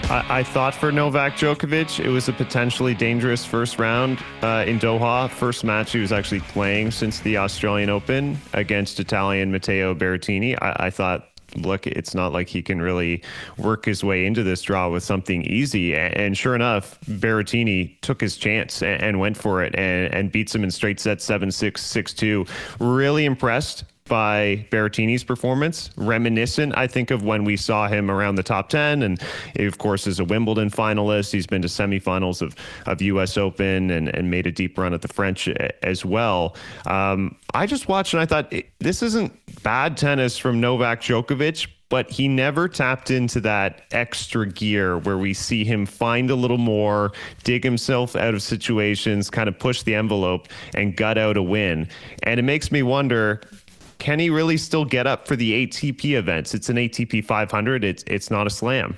I thought for Novak Djokovic, it was a potentially dangerous first round in Doha. First match he was actually playing since the Australian Open against Italian Matteo Berrettini. I thought, look, it's not like he can really work his way into this draw with something easy. And sure enough, Berrettini took his chance and went for it and beats him in straight sets 7-6, 6-2. Really impressed by Berrettini's performance, reminiscent, I think, of when we saw him around the top 10. And he, of course, is a Wimbledon finalist. He's been to semifinals of U.S. Open and made a deep run at the French as well. I just watched and I thought, this isn't bad tennis from Novak Djokovic, but he never tapped into that extra gear where we see him find a little more, dig himself out of situations, kind of push the envelope and gut out a win. And it makes me wonder, can he really still get up for the ATP events? It's an ATP 500. It's not a slam.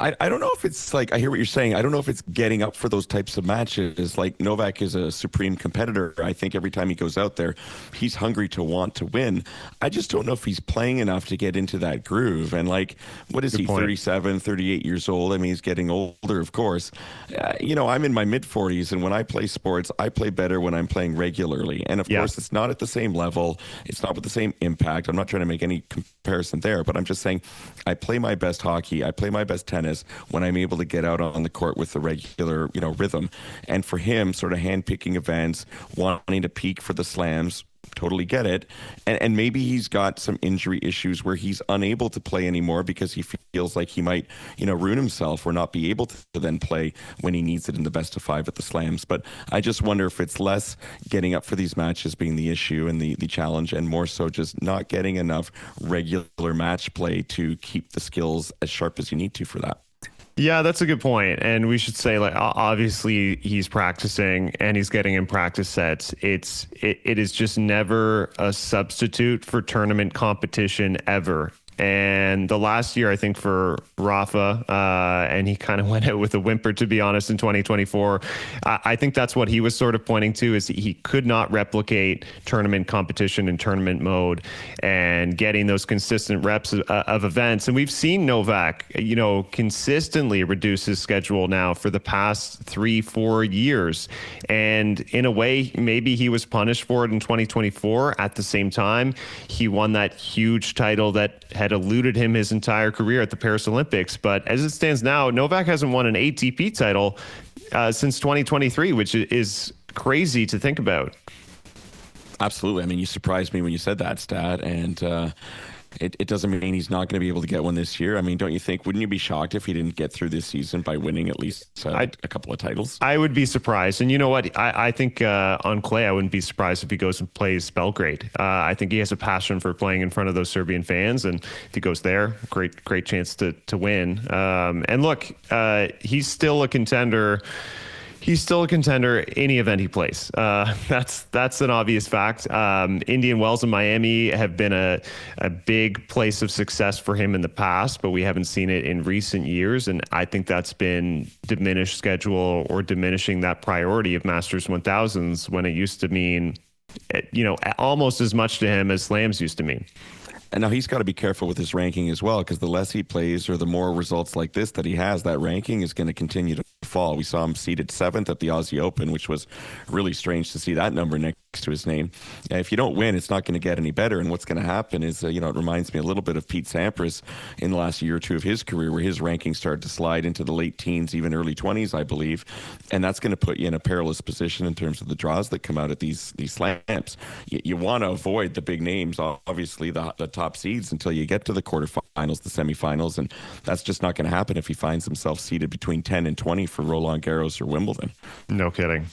I don't know if it's like, I hear what you're saying. I don't know if it's getting up for those types of matches. Like, Novak is a supreme competitor. I think every time he goes out there, he's hungry to want to win. I just don't know if he's playing enough to get into that groove. And like, what is he, 37, 38 years old? I mean, he's getting older, of course. I'm in my mid 40s, and when I play sports, I play better when I'm playing regularly. And of course, it's not at the same level. It's not with the same impact. I'm not trying to make any comparison there, but I'm just saying I play my best hockey. I play my best tennis when I'm able to get out on the court with the regular, rhythm. And for him, sort of handpicking events, wanting to peak for the slams, totally get it. And maybe he's got some injury issues where he's unable to play anymore because he feels like he might, ruin himself or not be able to then play when he needs it in the best of 5 at the slams. But I just wonder if it's less getting up for these matches being the issue and the challenge, and more so just not getting enough regular match play to keep the skills as sharp as you need to for that. Yeah, that's a good point. And we should say, like, obviously he's practicing and he's getting in practice sets. It is just never a substitute for tournament competition ever. And the last year, I think, for Rafa, and he kind of went out with a whimper, to be honest, in 2024. I think that's what he was sort of pointing to, is he could not replicate tournament competition and tournament mode and getting those consistent reps of events. And we've seen Novak, consistently reduce his schedule now for the past 3-4 years. And in a way, maybe he was punished for it in 2024. At the same time, he won that huge title that had eluded him his entire career at the Paris Olympics. But as it stands now, Novak hasn't won an ATP title since 2023, which is crazy to think about. Absolutely. I mean, you surprised me when you said that stat, and it doesn't mean he's not going to be able to get one this year. I mean, don't you think, wouldn't you be shocked if he didn't get through this season by winning at least a couple of titles? I would be surprised. And you know what? I think on clay, I wouldn't be surprised if he goes and plays Belgrade. I think he has a passion for playing in front of those Serbian fans. And if he goes there, great chance to win. And look, he's still a contender. He's still a contender any event he plays. That's an obvious fact. Indian Wells and Miami have been a big place of success for him in the past, but we haven't seen it in recent years. And I think that's been diminished schedule or diminishing that priority of Masters 1000s when it used to mean, almost as much to him as slams used to mean. And now he's got to be careful with his ranking as well, because the less he plays or the more results like this that he has, that ranking is going to continue to fall. We saw him seeded 7th at the Aussie Open, which was really strange to see that number next to his name. If you don't win, it's not going to get any better. And what's going to happen is, it reminds me a little bit of Pete Sampras in the last year or two of his career, where his rankings started to slide into the late teens, even early 20s, I believe. And that's going to put you in a perilous position in terms of the draws that come out at these slams. You want to avoid the big names, obviously the top seeds, until you get to the quarterfinals, the semifinals, and that's just not going to happen if he finds himself seated between 10 and 20 for Roland Garros or Wimbledon. No kidding.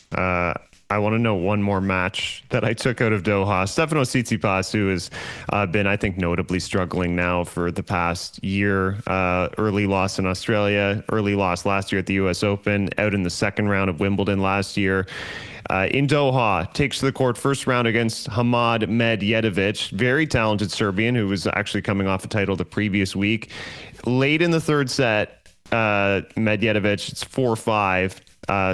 I want to know one more match that I took out of Doha. Stefanos Tsitsipas, who has been, I think, notably struggling now for the past year. Early loss in Australia, early loss last year at the U.S. Open, out in the second round of Wimbledon last year. In Doha, takes to the court first round against Hamad Medjedovic, very talented Serbian who was actually coming off a title the previous week. Late in the third set, Medjedovic, it's 4-5.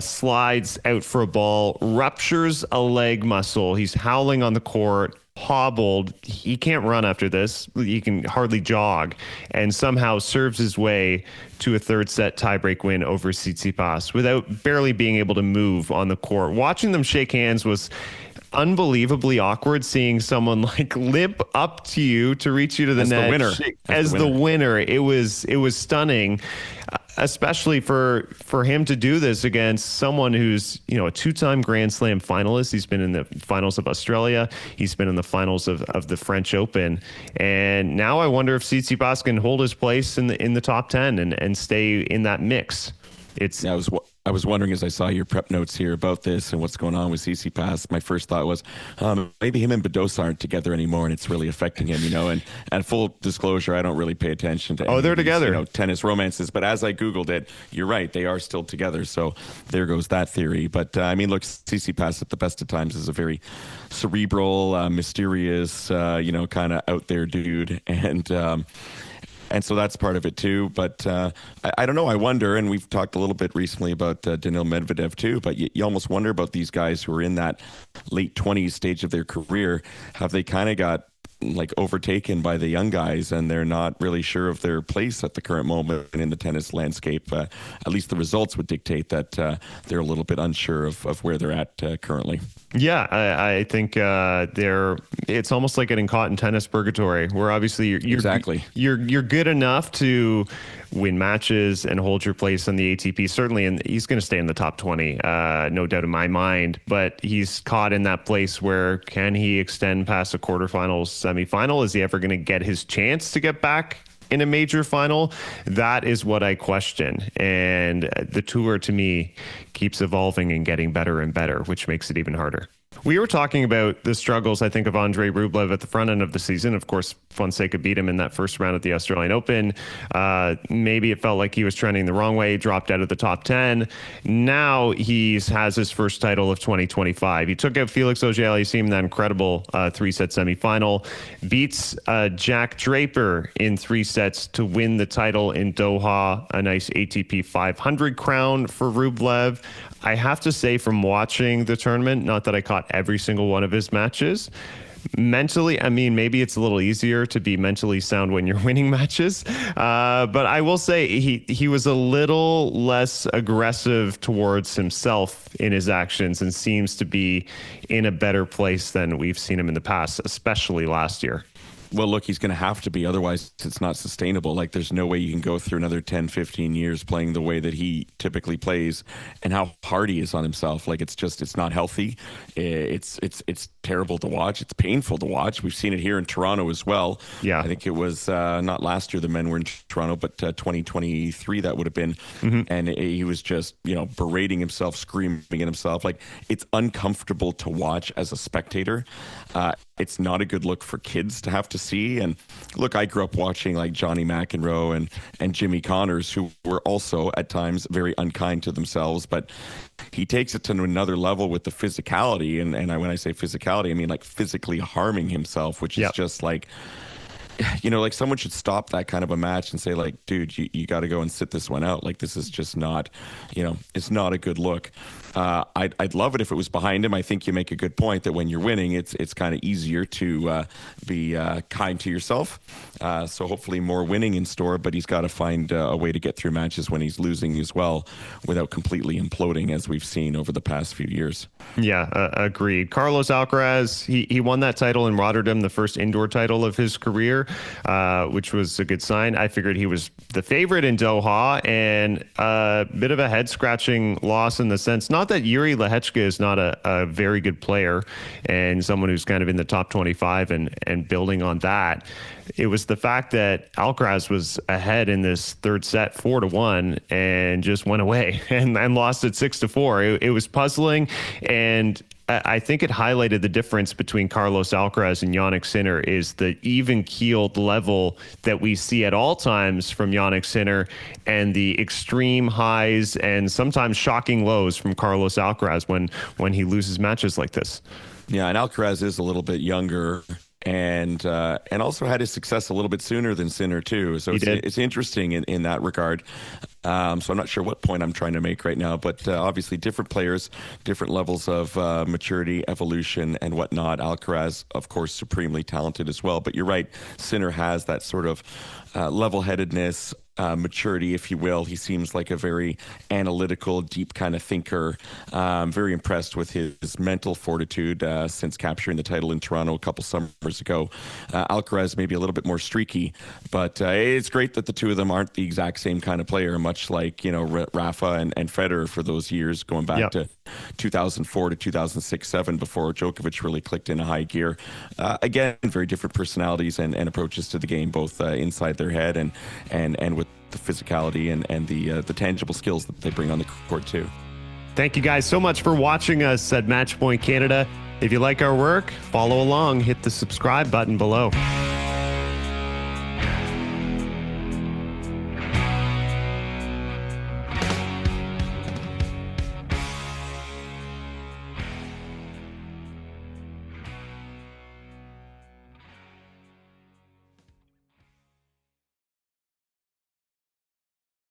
Slides out for a ball, ruptures a leg muscle. He's howling on the court, hobbled. He can't run after this. He can hardly jog, and somehow serves his way to a third set tiebreak win over Tsitsipas without barely being able to move on the court. Watching them shake hands was unbelievably awkward, seeing someone like limp up to you to reach you to the net as the winner. It was stunning, especially for him to do this against someone who's, you know, a two-time Grand Slam finalist. He's been in the finals of Australia. He's been in the finals of the French Open. And now I wonder if Tsitsipas can hold his place in the top 10 and stay in that mix. I was wondering as I saw your prep notes here about this and what's going on with Tsitsipas. My first thought was maybe him and Badosa aren't together anymore, and it's really affecting him. You know, and full disclosure, I don't really pay attention to they're together. You know, tennis romances. But as I googled it, you're right, they are still together. So there goes that theory. But I mean, look, Tsitsipas at the best of times is a very cerebral, mysterious, you know, kind of out there dude, and so that's part of it too. But I don't know. I wonder, and we've talked a little bit recently about Daniil Medvedev too, but you almost wonder about these guys who are in that late 20s stage of their career. Have they kind of got like overtaken by the young guys, and they're not really sure of their place at the current moment in the tennis landscape? At least the results would dictate that they're a little bit unsure of where they're at currently. Yeah, I think it's almost like getting caught in tennis purgatory, where obviously you're good enough to win matches and hold your place on the ATP, certainly, and he's going to stay in the top 20, no doubt in my mind. But he's caught in that place where, can he extend past a quarterfinals, semifinal? Is he ever going to get his chance to get back in a major final? That is what I question. And the tour, to me, keeps evolving and getting better and better, which makes it even harder. We were talking about the struggles, I think, of Andrey Rublev at the front end of the season. Of course, Fonseca beat him in that first round at the Australian Open. Maybe it felt like he was trending the wrong way, dropped out of the top 10. Now he has his first title of 2025. He took out Felix Auger-Aliassime in that incredible three-set semifinal, beats Jack Draper in 3 sets to win the title in Doha, a nice ATP 500 crown for Rublev. I have to say, from watching the tournament, not that I caught every single one of his matches, mentally, I mean, maybe it's a little easier to be mentally sound when you're winning matches. But I will say he was a little less aggressive towards himself in his actions and seems to be in a better place than we've seen him in the past, especially last year. Well, look, he's going to have to be. Otherwise, it's not sustainable. Like, there's no way you can go through another 10, 15 years playing the way that he typically plays and how hard he is on himself. Like, it's not healthy. It's terrible to watch. It's painful to watch. We've seen it here in Toronto as well. Yeah. I think it was not last year the men were in Toronto, but 2023 that would have been. Mm-hmm. And he was just, you know, berating himself, screaming at himself. Like, it's uncomfortable to watch as a spectator. It's not a good look for kids to have to see. And look, I grew up watching like Johnny McEnroe and Jimmy Connors, who were also at times very unkind to themselves, but he takes it to another level with the physicality. And when I say physicality, I mean like physically harming himself, which is just like, you know, like someone should stop that kind of a match and say like, dude, you got to go and sit this one out. Like, this is just not, you know, it's not a good look. I'd love it if it was behind him. I think you make a good point that when you're winning, it's kind of easier to be kind to yourself. So hopefully more winning in store, but he's got to find a way to get through matches when he's losing as well without completely imploding, as we've seen over the past few years. Yeah, agreed. Carlos Alcaraz, he won that title in Rotterdam, the first indoor title of his career, which was a good sign. I figured he was the favorite in Doha, and a bit of a head-scratching loss in the sense, not that Yuri Lehechka is not a very good player and someone who's kind of in the top 25 and building on that. It was the fact that Alcaraz was ahead in this third set 4-1 and just went away and lost it 6-4. It was puzzling, and I think it highlighted the difference between Carlos Alcaraz and Jannik Sinner is the even-keeled level that we see at all times from Jannik Sinner and the extreme highs and sometimes shocking lows from Carlos Alcaraz when he loses matches like this. Yeah, and Alcaraz is a little bit younger and also had his success a little bit sooner than Sinner too. So it's interesting in that regard. So I'm not sure what point I'm trying to make right now, but obviously different players, different levels of maturity, evolution, and whatnot. Alcaraz, of course, supremely talented as well. But you're right, Sinner has that sort of level-headedness, maturity, if you will. He seems like a very analytical, deep kind of thinker. Very impressed with his mental fortitude since capturing the title in Toronto a couple summers ago. Alcaraz maybe a little bit more streaky, but it's great that the two of them aren't the exact same kind of player, much like, Rafa and Federer for those years going back to 2004 to 2006-07 before Djokovic really clicked into high gear. Again, very different personalities and approaches to the game, both inside their head and with the physicality and the tangible skills that they bring on the court too. Thank you guys so much for watching us at Matchpoint Canada. If you like our work, follow along, hit the subscribe button below.